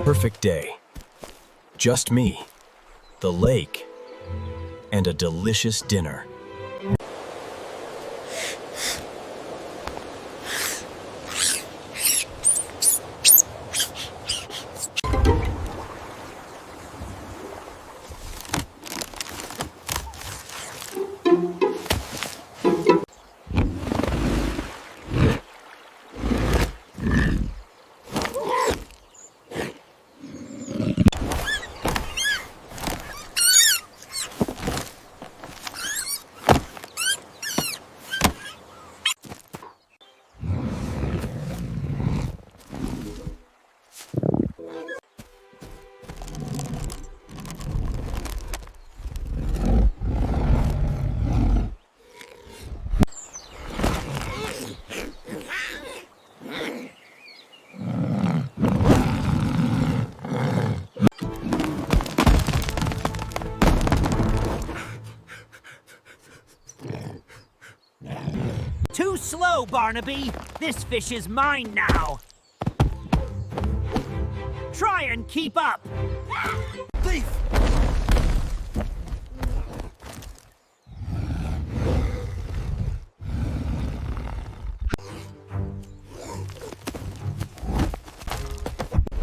Perfect day. Just me, the lake, and a delicious dinner. Too slow, Barnaby! This fish is mine now! Try and keep up! Thief!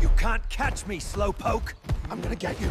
You can't catch me, slowpoke! I'm gonna get you.